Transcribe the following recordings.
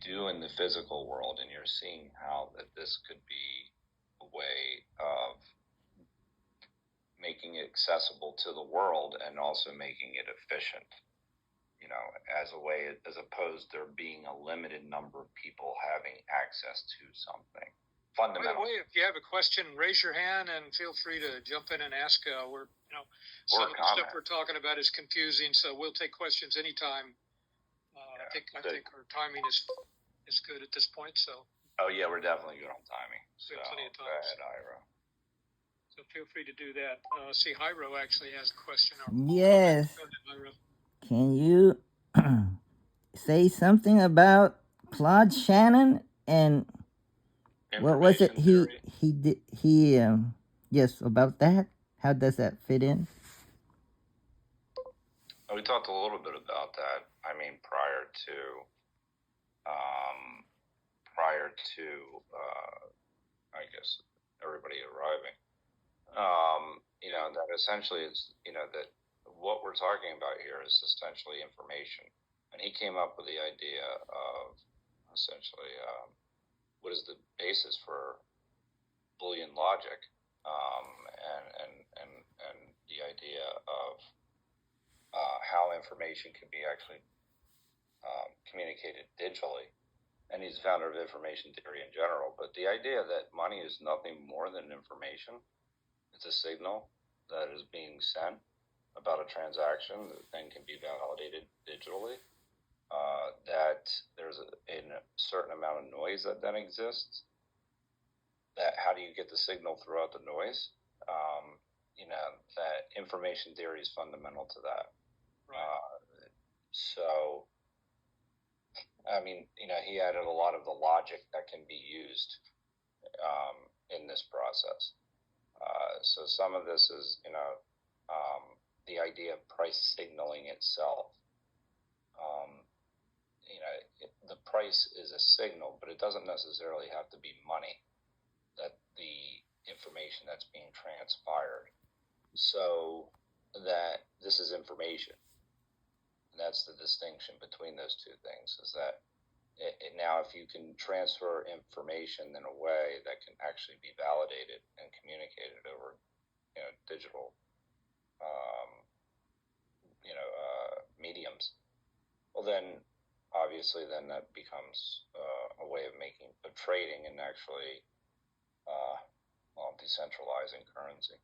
do in the physical world, and you're seeing how that this could be a way of making it accessible to the world and also making it efficient, as a way, as opposed to there being a limited number of people having access to something fundamental. By the way, if you have a question, raise your hand and feel free to jump in and ask. Some of the stuff we're talking about is confusing, so we'll take questions anytime. I think our timing is good at this point. So. Oh yeah, we're definitely good on timing. So plenty of time. Go ahead, Ira. So feel free to do that. See, Hiro actually has a question. Yes. Can you say something about Claude Shannon and what was it he did? Yes, about that. How does that fit in? We talked a little bit about that. I mean, prior to I guess everybody arriving. That essentially is, that what we're talking about here is essentially information. And he came up with the idea of essentially what is the basis for Boolean logic, and the idea of how information can be actually communicated digitally. And he's the founder of information theory in general. But the idea that money is nothing more than information, it's a signal that is being sent about a transaction that then can be validated digitally, that there's a certain amount of noise that then exists. That how do you get the signal throughout the noise? That information theory is fundamental to that. Right. So, I mean, he added a lot of the logic that can be used in this process. So some of this is, the idea of price signaling itself. The price is a signal, but it doesn't necessarily have to be money, that the information that's being transpired. So that this is information. And that's the distinction between those two things, is that now if you can transfer information in a way that can actually be validated and communicated over digital mediums, well then obviously then that becomes a way of trading and actually decentralizing currency.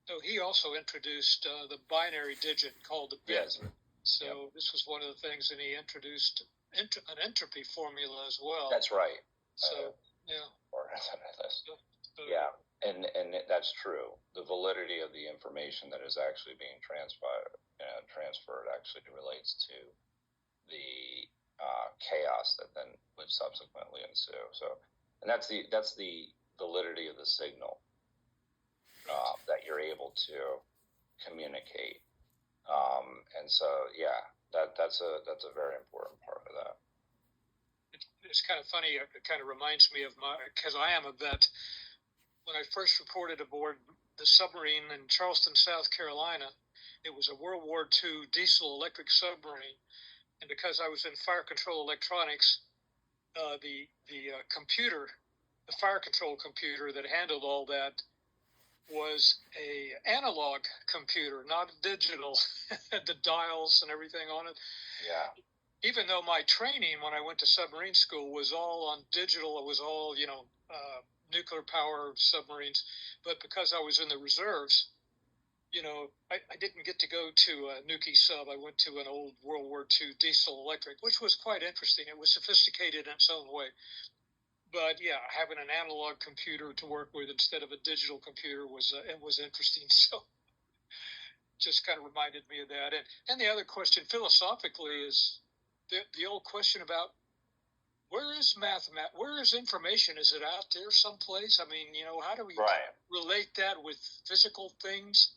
So he also introduced the binary digit called the bit. Yes. So This was one of the things, and he introduced an entropy formula as well. That's right. So yeah, and that's true. The validity of the information that is actually being transferred actually relates to the chaos that then would subsequently ensue. So, and that's the validity of the signal that you're able to communicate. And so, yeah, that's a very important part of that. It's kind of funny. It kind of reminds me of because I am a vet. When I first reported aboard the submarine in Charleston, South Carolina, it was a World War II diesel electric submarine. And because I was in fire control electronics, the computer, the fire control computer that handled all that was a analog computer, not digital. Had the dials and everything on it. Yeah. Even though my training when I went to submarine school was all on digital, it was all nuclear power submarines. But because I was in the reserves, I didn't get to go to a Nuki sub. I went to an old World War II diesel electric, which was quite interesting. It was sophisticated in its own way. But yeah, having an analog computer to work with instead of a digital computer was interesting. So just kind of reminded me of that. And the other question philosophically is the old question about where is where is information? Is it out there someplace? I mean, how do we relate that with physical things?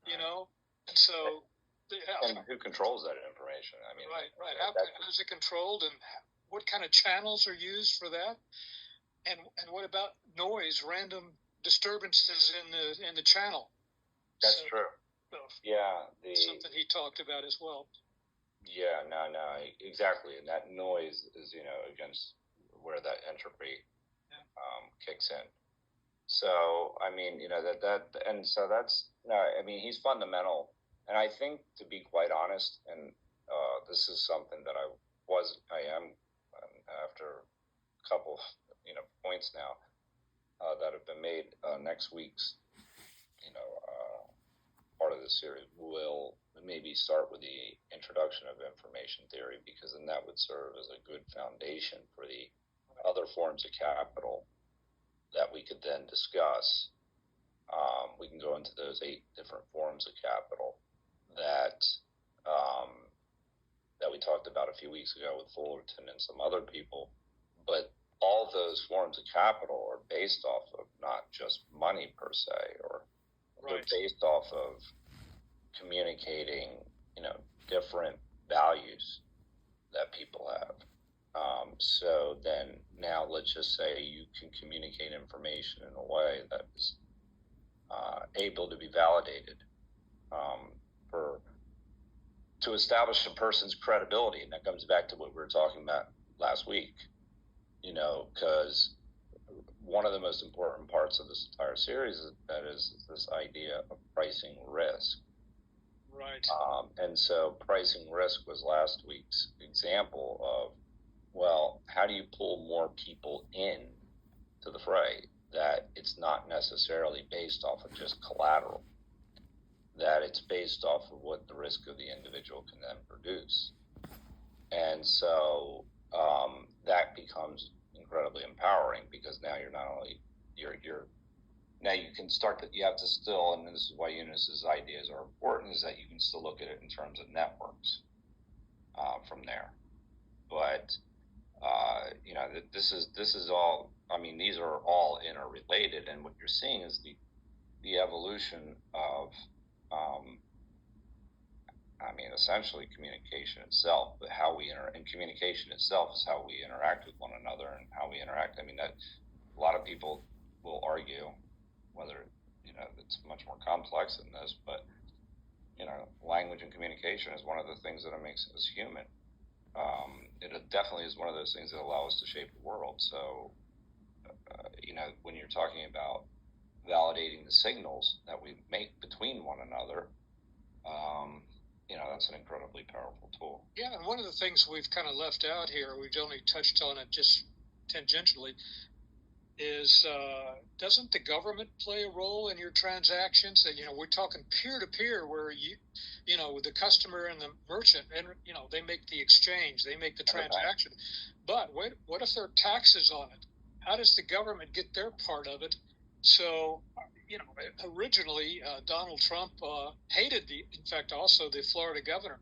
And so. And who controls that information? I mean, right. How is it controlled, and what kind of channels are used for that? And what about noise, random disturbances in the channel? That's true. So yeah, something he talked about as well. Yeah, no, exactly. And that noise is, against where that entropy kicks in. So, I mean, and so that's, no, I mean, he's fundamental. And I think, to be quite honest, and this is something that I am, after a couple, points now that have been made, next week's, part of the series will maybe start with the introduction of information theory, because then that would serve as a good foundation for the other forms of capital that we could then discuss. We can go into those 8 different forms of capital that that we talked about a few weeks ago with Fullerton and some other people. But all those forms of capital are based off of not just money per se, or they're based off of communicating, different values that people have. So then now let's just say you can communicate information in a way that is able to be validated to establish a person's credibility. And that comes back to what we were talking about last week, because one of the most important parts of this entire series is this idea of pricing risk. Right. And so pricing risk was last week's example of, well, how do you pull more people in to the fray, that it's not necessarily based off of just collateral, that it's based off of what the risk of the individual can then produce. And so that becomes incredibly empowering, because now you're not only, now you can start that you have to still, and this is why Eunice's ideas are important, is that you can still look at it in terms of networks from there. But this is all, I mean, these are all interrelated, and what you're seeing is the evolution of essentially communication itself, but how we and communication itself is how we interact with one another and how we interact. I mean, that a lot of people will argue whether, it's much more complex than this, but, language and communication is one of the things that makes us human. It definitely is one of those things that allow us to shape the world. So, when you're talking about validating the signals that we make between one another, that's an incredibly powerful tool. Yeah, and one of the things we've kind of left out here, we've only touched on it just tangentially, is doesn't the government play a role in your transactions? And we're talking peer-to-peer, where with the customer and the merchant, and they make the exchange, they make the transaction. But what if there are taxes on it? How does the government get their part of it? So, originally Donald Trump hated in fact, also the Florida governor.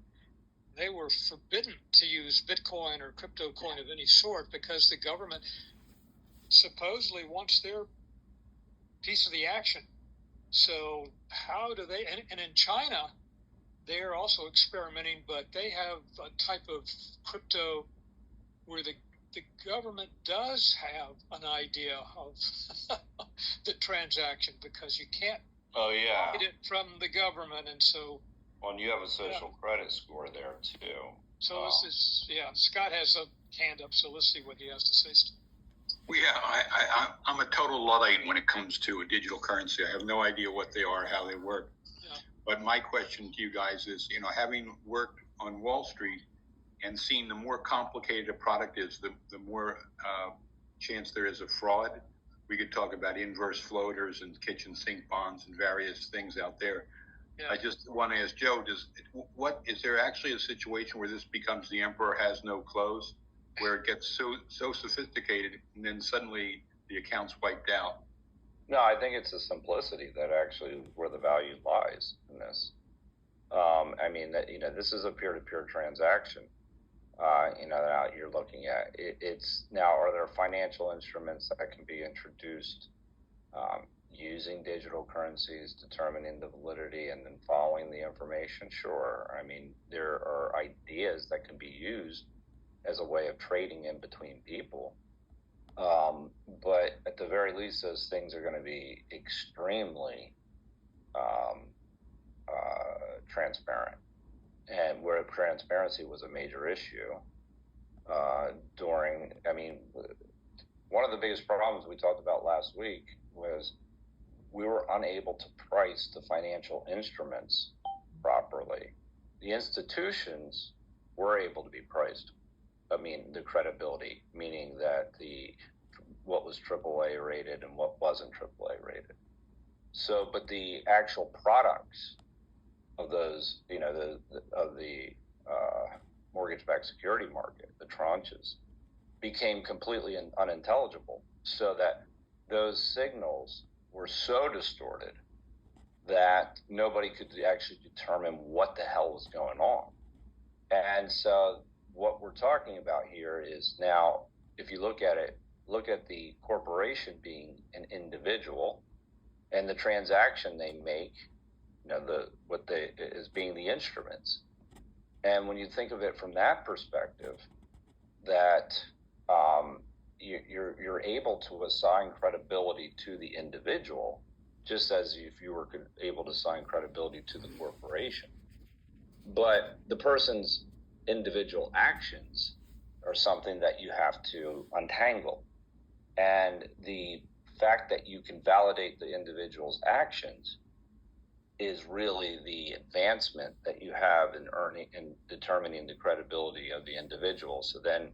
They were forbidden to use Bitcoin or crypto coin of any sort, because the government supposedly wants their piece of the action. So how do they, and in China, they're also experimenting, but they have a type of crypto where the government does have an idea of the transaction, because you can't get it from the government. And so, well, and you have a social credit score there too. So Scott has a hand up, so let's see what he has to say. Well, yeah, I'm a total Luddite when it comes to a digital currency. I have no idea what they are, how they work. Yeah. But my question to you guys is, having worked on Wall Street and seen the more complicated a product is, the more chance there is of fraud. We could talk about inverse floaters and kitchen sink bonds and various things out there. Yeah. I just want to ask Joe, is there actually a situation where this becomes the emperor has no clothes, where it gets so sophisticated and then suddenly the account's wiped out? No, I think it's the simplicity that actually where the value lies in this. This is a peer-to-peer transaction. Now you're looking at it's now, are there financial instruments that can be introduced using digital currencies, determining the validity and then following the information? Sure. There are ideas that can be used as a way of trading in between people. But at the very least, those things are going to be extremely transparent. and where transparency was a major issue one of the biggest problems we talked about last week was we were unable to price the financial instruments properly. The institutions were able to be priced. The credibility, meaning that what was AAA rated and what wasn't AAA rated. So, but the actual products of those, of the mortgage-backed security market, the tranches, became completely unintelligible, so that those signals were so distorted that nobody could actually determine what the hell was going on. And so what we're talking about here is now, if you look at it, look at the corporation being an individual and the transaction they make, is being the instruments. And when you think of it from that perspective, that you're able to assign credibility to the individual, just as if you were able to assign credibility to the corporation. But the person's individual actions are something that you have to untangle. And the fact that you can validate the individual's actions is really the advancement that you have in determining the credibility of the individual. So then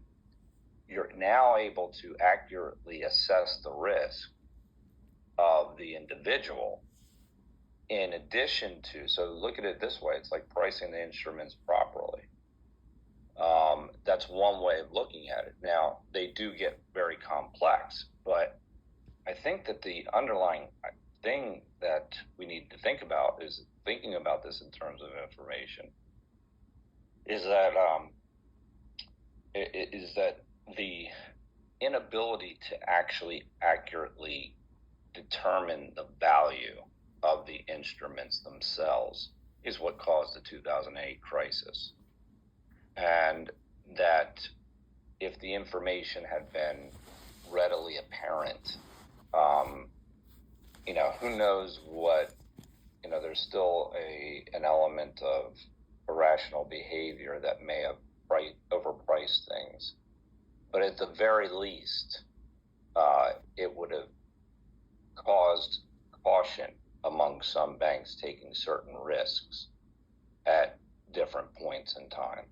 you're now able to accurately assess the risk of the individual in addition to, so look at it this way, it's like pricing the instruments properly. That's one way of looking at it. Now, they do get very complex, but I think that the underlying thing that we need to think about is thinking about this in terms of information is that the inability to actually accurately determine the value of the instruments themselves is what caused the 2008 crisis. And that if the information had been readily apparent, who knows what, there's still an element of irrational behavior that may have overpriced things. But at the very least, it would have caused caution among some banks taking certain risks at different points in time.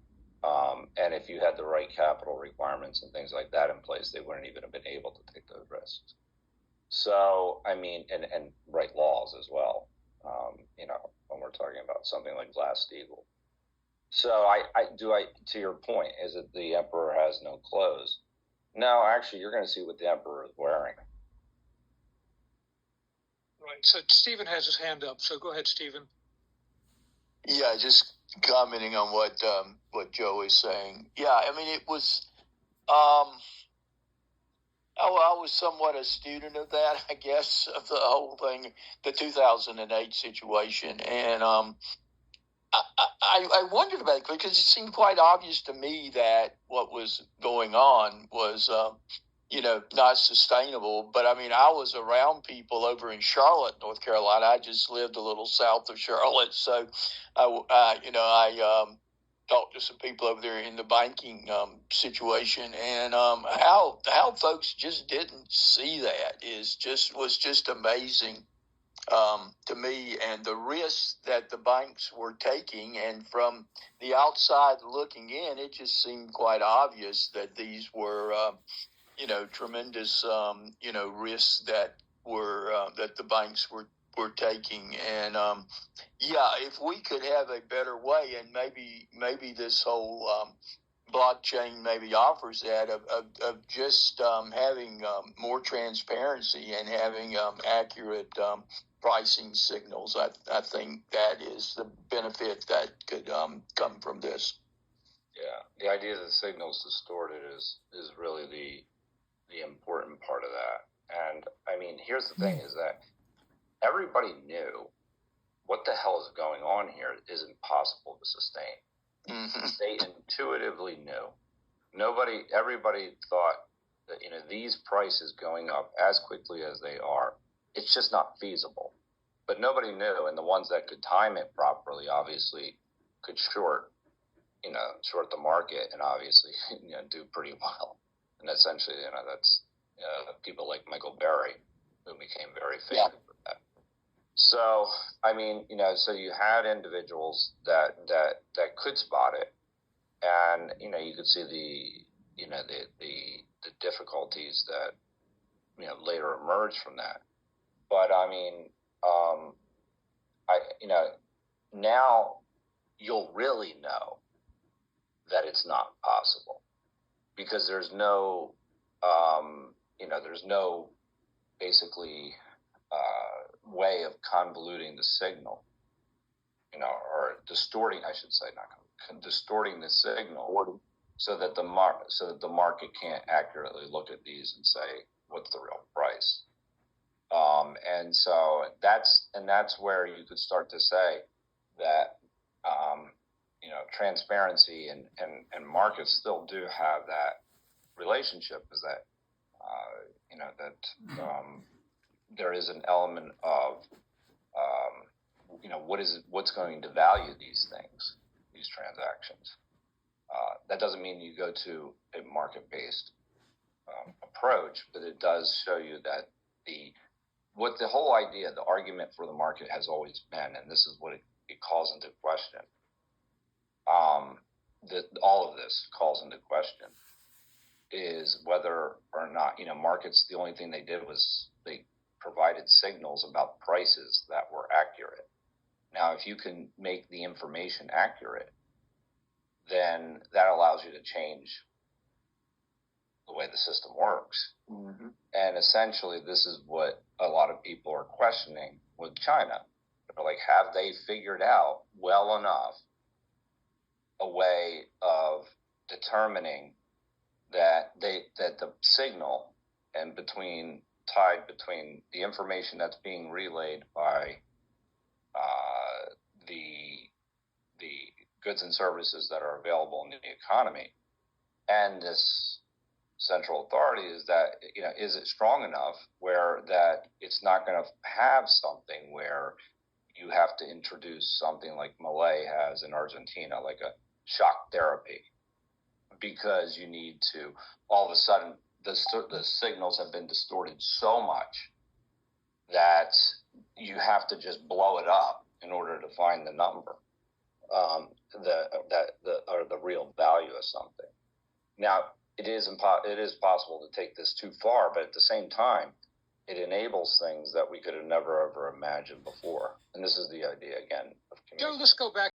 And if you had the right capital requirements and things like that in place, they wouldn't even have been able to take those risks. So, and right laws as well, when we're talking about something like Glass-Steagall. So to your point, is it the emperor has no clothes? No, actually, you're going to see what the emperor is wearing. Right. So Stephen has his hand up. So go ahead, Stephen. Yeah, just commenting on what Joe is saying. Yeah, it was. I was somewhat a student of that, I guess, of the whole thing, the 2008 situation, and I wondered about it because it seemed quite obvious to me that what was going on was, not sustainable. But I was around people over in Charlotte, North Carolina. I just lived a little south of Charlotte, so I talked to some people over there in the banking situation, and how folks just didn't see that was just amazing to me, and the risks that the banks were taking. And from the outside looking in, it just seemed quite obvious that these were tremendous risks that the banks were taking. And if we could have a better way, and maybe this whole blockchain maybe offers that, of just having more transparency and having accurate pricing signals, I think that is the benefit that could come from this. Yeah, the idea that the signal's distorted is really the important part of that. And here's the thing, is that everybody knew what the hell is going on here is impossible to sustain. Mm-hmm. They intuitively knew. Everybody thought that, these prices going up as quickly as they are, it's just not feasible. But nobody knew, and the ones that could time it properly obviously could short short the market and obviously, do pretty well. And essentially, that's people like Michael Berry, who became very famous for that. So, I mean, so you had individuals that could spot it, and you could see the difficulties that later emerged from that. But I mean, now you'll really know that it's not possible, because there's no basically way of convoluting the signal, or distorting, I should say, distorting the signal, so that the market can't accurately look at these and say what's the real price. And so that's where you could start to say that transparency and markets still do have that relationship, is that there is an element of what's going to value these things, these transactions. That doesn't mean you go to a market-based approach, but it does show you that the whole idea, the argument for the market has always been, and this is what it calls into question. That all of this calls into question is whether or not, markets, the only thing they did was they provided signals about prices that were accurate. Now, if you can make the information accurate, then that allows you to change the way the system works. Mm-hmm. And essentially, this is what a lot of people are questioning with China. They're like, have they figured out well enough a way of determining that the signal and tied between the information that's being relayed by the goods and services that are available in the economy and this central authority, is that, is it strong enough where that it's not going to have something where you have to introduce something like Malay has in Argentina, like a shock therapy, because you need to, all of a sudden, the signals have been distorted so much that you have to just blow it up in order to find the number, the real value of something. Now, it is possible to take this too far, but at the same time, it enables things that we could have never ever imagined before. And this is the idea again of community. Joe, let's go back